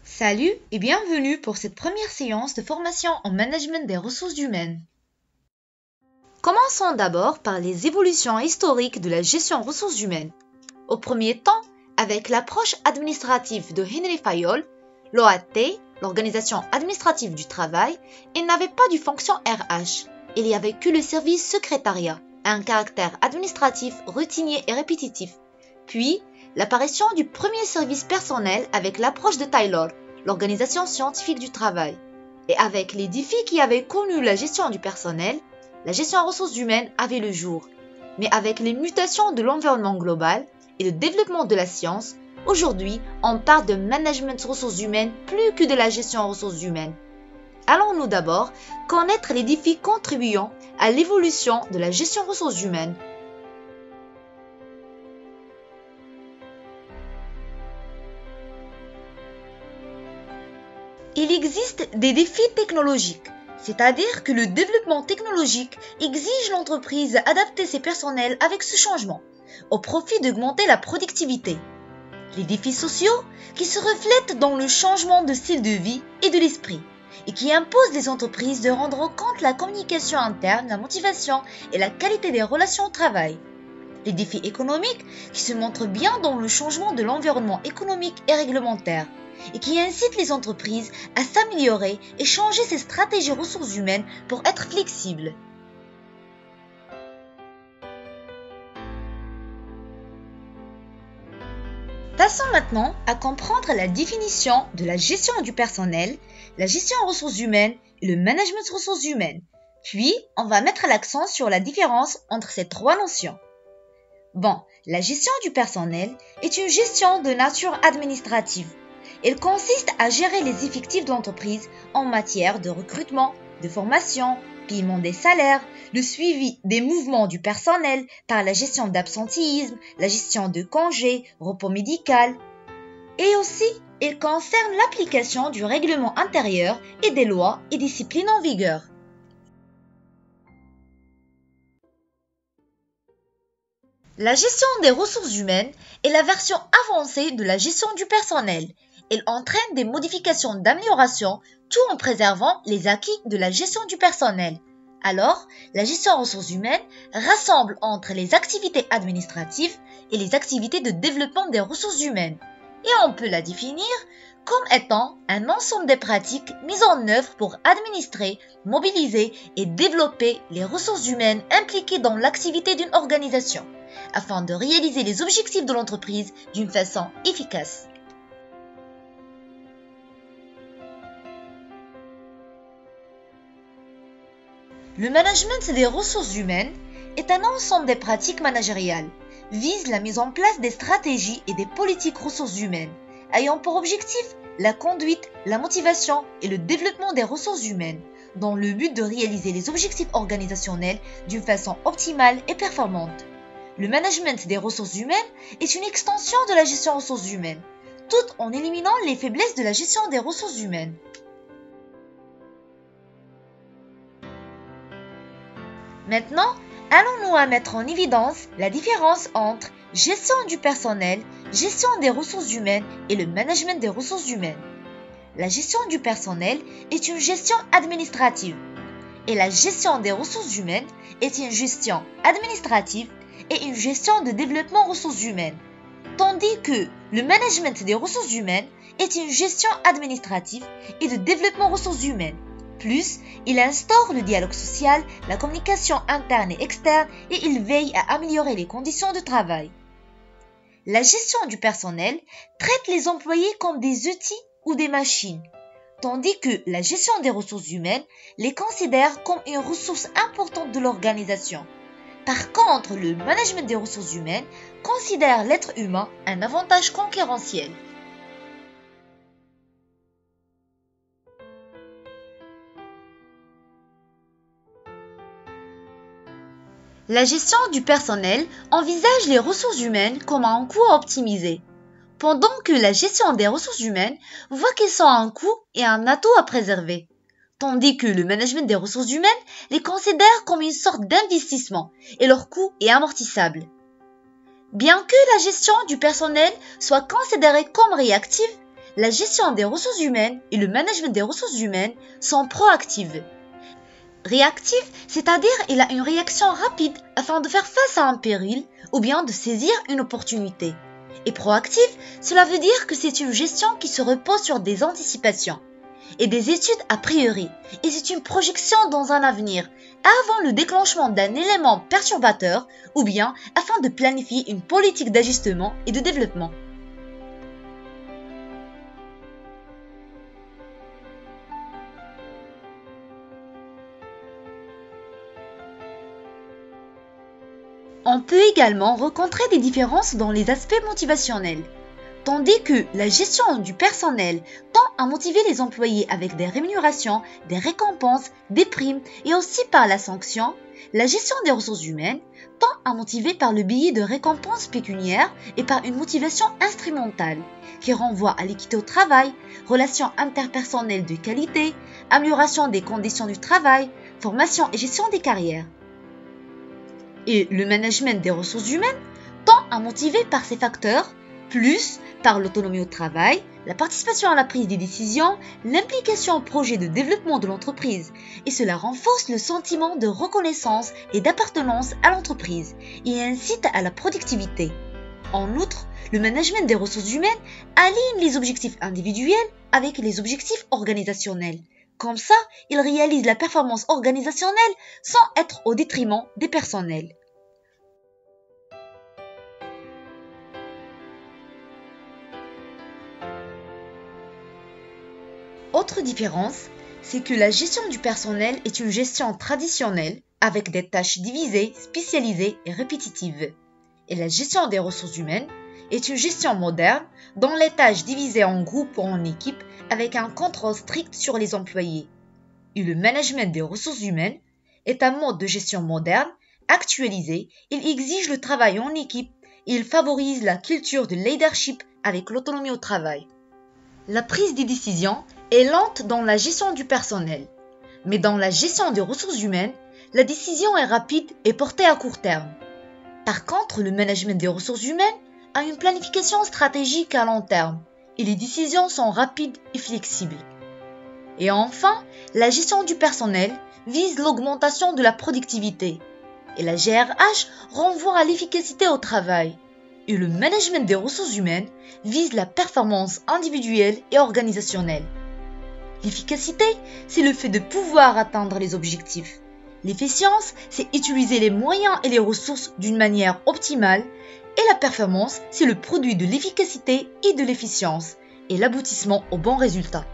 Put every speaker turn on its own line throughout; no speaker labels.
Salut et bienvenue pour cette première séance de formation en management des ressources humaines. Commençons d'abord par les évolutions historiques de la gestion des ressources humaines. Au premier temps, avec l'approche administrative de Henry Fayol, l'OAT, l'Organisation administrative du travail, il n'avait pas de fonction RH. Il n'y avait que le service secrétariat, un caractère administratif routinier et répétitif. Puis, l'apparition du premier service personnel avec l'approche de Taylor, l'Organisation scientifique du travail. Et avec les défis qui avaient connu la gestion du personnel, la gestion des ressources humaines avait le jour. Mais avec les mutations de l'environnement global et le développement de la science, aujourd'hui, on parle de management des ressources humaines plus que de la gestion des ressources humaines. Allons-nous d'abord connaître les défis contribuant à l'évolution de la gestion des ressources humaines. Il existe des défis technologiques, c'est-à-dire que le développement technologique exige l'entreprise d'adapter ses personnels avec ce changement, au profit d'augmenter la productivité. Les défis sociaux qui se reflètent dans le changement de style de vie et de l'esprit, et qui imposent les entreprises de rendre compte la communication interne, la motivation et la qualité des relations au travail. Les défis économiques qui se montrent bien dans le changement de l'environnement économique et réglementaire, et qui incitent les entreprises à s'améliorer et changer ses stratégies ressources humaines pour être flexibles. Passons maintenant à comprendre la définition de la gestion du personnel, la gestion des ressources humaines et le management des ressources humaines. Puis, on va mettre l'accent sur la différence entre ces trois notions. Bon, la gestion du personnel est une gestion de nature administrative. Elle consiste à gérer les effectifs de l'entreprise en matière de recrutement, de formation, paiement des salaires, le suivi des mouvements du personnel par la gestion d'absentéisme, la gestion de congés, repos médical. Et aussi, elle concerne l'application du règlement intérieur et des lois et disciplines en vigueur. La gestion des ressources humaines est la version avancée de la gestion du personnel. Elle entraîne des modifications d'amélioration tout en préservant les acquis de la gestion du personnel. Alors, la gestion des ressources humaines rassemble entre les activités administratives et les activités de développement des ressources humaines. Et on peut la définir comme étant un ensemble de pratiques mises en œuvre pour administrer, mobiliser et développer les ressources humaines impliquées dans l'activité d'une organisation, afin de réaliser les objectifs de l'entreprise d'une façon efficace. Le management des ressources humaines est un ensemble de pratiques managériales, vise la mise en place des stratégies et des politiques ressources humaines, ayant pour objectif la conduite, la motivation et le développement des ressources humaines, dans le but de réaliser les objectifs organisationnels d'une façon optimale et performante. Le management des ressources humaines est une extension de la gestion des ressources humaines, tout en éliminant les faiblesses de la gestion des ressources humaines. Maintenant, allons-nous à mettre en évidence la différence entre gestion du personnel, gestion des ressources humaines et le management des ressources humaines. La gestion du personnel est une gestion administrative et la gestion des ressources humaines est une gestion administrative et une gestion de développement ressources humaines, tandis que le management des ressources humaines est une gestion administrative et de développement ressources humaines. Plus, il instaure le dialogue social, la communication interne et externe et il veille à améliorer les conditions de travail. La gestion du personnel traite les employés comme des outils ou des machines, tandis que la gestion des ressources humaines les considère comme une ressource importante de l'organisation. Par contre, le management des ressources humaines considère l'être humain un avantage concurrentiel. La gestion du personnel envisage les ressources humaines comme un coût à optimiser, pendant que la gestion des ressources humaines voit qu'elles sont un coût et un atout à préserver, tandis que le management des ressources humaines les considère comme une sorte d'investissement et leur coût est amortissable. Bien que la gestion du personnel soit considérée comme réactive, la gestion des ressources humaines et le management des ressources humaines sont proactives. Réactif, c'est-à-dire il a une réaction rapide afin de faire face à un péril ou bien de saisir une opportunité. Et proactif, cela veut dire que c'est une gestion qui se repose sur des anticipations et des études a priori, et c'est une projection dans un avenir avant le déclenchement d'un élément perturbateur ou bien afin de planifier une politique d'ajustement et de développement. On peut également rencontrer des différences dans les aspects motivationnels. Tandis que la gestion du personnel tend à motiver les employés avec des rémunérations, des récompenses, des primes et aussi par la sanction, la gestion des ressources humaines tend à motiver par le biais de récompenses pécuniaires et par une motivation instrumentale qui renvoie à l'équité au travail, relations interpersonnelles de qualité, amélioration des conditions du travail, formation et gestion des carrières. Et le management des ressources humaines tend à motiver par ces facteurs, plus par l'autonomie au travail, la participation à la prise des décisions, l'implication au projet de développement de l'entreprise. Et cela renforce le sentiment de reconnaissance et d'appartenance à l'entreprise et incite à la productivité. En outre, le management des ressources humaines aligne les objectifs individuels avec les objectifs organisationnels. Comme ça, il réalise la performance organisationnelle sans être au détriment des personnels. Autre différence, c'est que la gestion du personnel est une gestion traditionnelle avec des tâches divisées, spécialisées et répétitives. Et la gestion des ressources humaines est une gestion moderne dont les tâches divisées en groupes ou en équipes avec un contrôle strict sur les employés. Et le management des ressources humaines est un mode de gestion moderne, actualisé, il exige le travail en équipe et il favorise la culture de leadership avec l'autonomie au travail. La prise des décisions est lente dans la gestion du personnel, mais dans la gestion des ressources humaines, la décision est rapide et portée à court terme. Par contre, le management des ressources humaines a une planification stratégique à long terme et les décisions sont rapides et flexibles. Et enfin, la gestion du personnel vise l'augmentation de la productivité et la GRH renvoie à l'efficacité au travail. Et le management des ressources humaines vise la performance individuelle et organisationnelle. L'efficacité, c'est le fait de pouvoir atteindre les objectifs. L'efficience, c'est utiliser les moyens et les ressources d'une manière optimale. Et la performance, c'est le produit de l'efficacité et de l'efficience et l'aboutissement au bon résultat.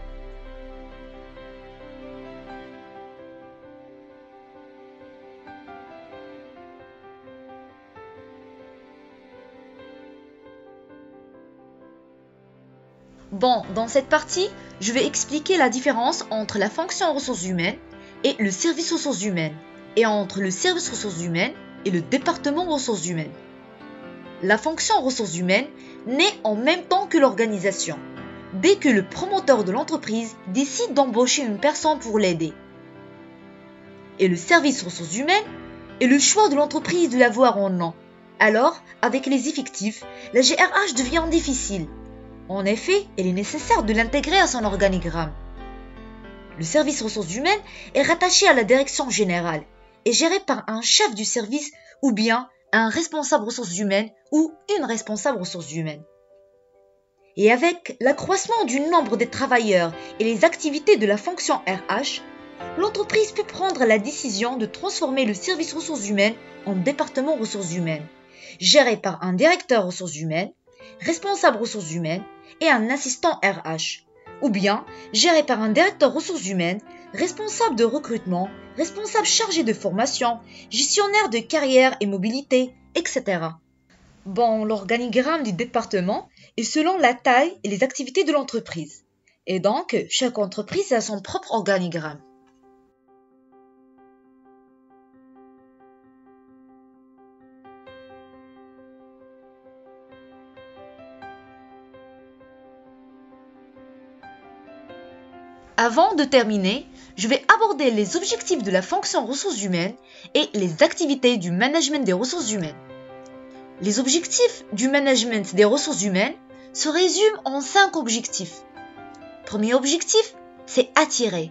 Bon, dans cette partie, je vais expliquer la différence entre la fonction ressources humaines et le service ressources humaines, et entre le service ressources humaines et le département ressources humaines. La fonction ressources humaines naît en même temps que l'organisation, dès que le promoteur de l'entreprise décide d'embaucher une personne pour l'aider. Et le service ressources humaines est le choix de l'entreprise de l'avoir en nom. Alors, avec les effectifs, la GRH devient difficile. En effet, il est nécessaire de l'intégrer à son organigramme. Le service ressources humaines est rattaché à la direction générale et géré par un chef du service ou bien un responsable ressources humaines ou une responsable ressources humaines. Et avec l'accroissement du nombre des travailleurs et les activités de la fonction RH, l'entreprise peut prendre la décision de transformer le service ressources humaines en département ressources humaines, géré par un directeur ressources humaines, responsable ressources humaines et un assistant RH, ou bien géré par un directeur ressources humaines, responsable de recrutement, responsable chargé de formation, gestionnaire de carrière et mobilité, etc. Bon, l'organigramme du département est selon la taille et les activités de l'entreprise. Et donc, chaque entreprise a son propre organigramme. Avant de terminer, je vais aborder les objectifs de la fonction ressources humaines et les activités du management des ressources humaines. Les objectifs du management des ressources humaines se résument en 5 objectifs premier objectif, c'est attirer.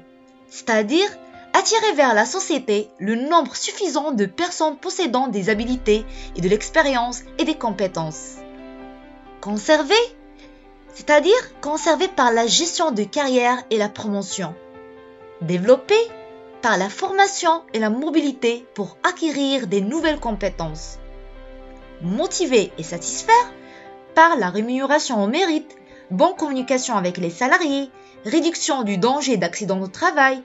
C'est-à-dire attirer vers la société le nombre suffisant de personnes possédant des habilités et de l'expérience et des compétences. Conserver, c'est-à-dire conserver par la gestion de carrière et la promotion. Développer par la formation et la mobilité pour acquérir des nouvelles compétences. Motiver et satisfaire par la rémunération au mérite, bonne communication avec les salariés, réduction du danger d'accident au travail.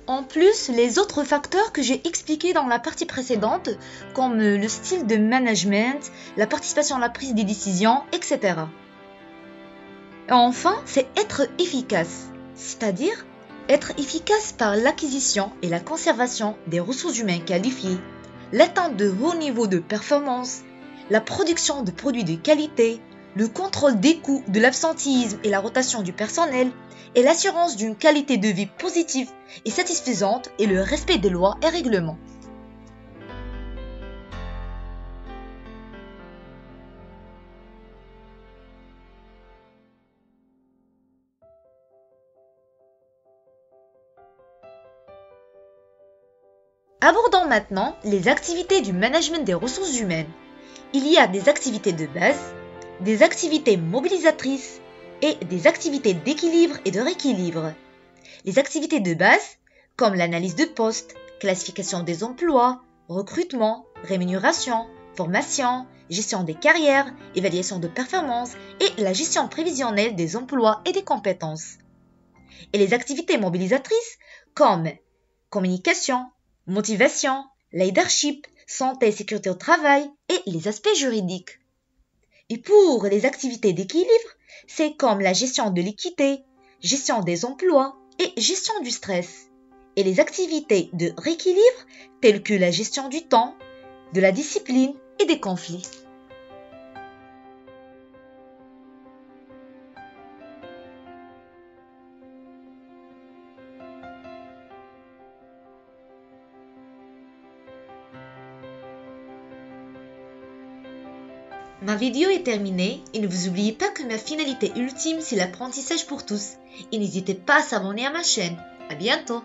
En plus, les autres facteurs que j'ai expliqués dans la partie précédente, comme le style de management, la participation à la prise des décisions, etc. Et enfin, c'est être efficace, c'est-à-dire être efficace par l'acquisition et la conservation des ressources humaines qualifiées, l'atteinte de hauts niveaux de performance, la production de produits de qualité, le contrôle des coûts, de l'absentéisme et la rotation du personnel, et l'assurance d'une qualité de vie positive et satisfaisante et le respect des lois et règlements. Abordons maintenant les activités du management des ressources humaines. Il y a des activités de base, des activités mobilisatrices et des activités d'équilibre et de rééquilibre. Les activités de base, comme l'analyse de poste, classification des emplois, recrutement, rémunération, formation, gestion des carrières, évaluation de performance et la gestion prévisionnelle des emplois et des compétences. Et les activités mobilisatrices, comme communication, motivation, leadership, santé et sécurité au travail et les aspects juridiques. Et pour les activités d'équilibre, c'est comme la gestion de l'équité, gestion des emplois et gestion du stress. Et les activités de rééquilibre, telles que la gestion du temps, de la discipline et des conflits. Ma vidéo est terminée et ne vous oubliez pas que ma finalité ultime c'est l'apprentissage pour tous. Et n'hésitez pas à s'abonner à ma chaîne. À bientôt!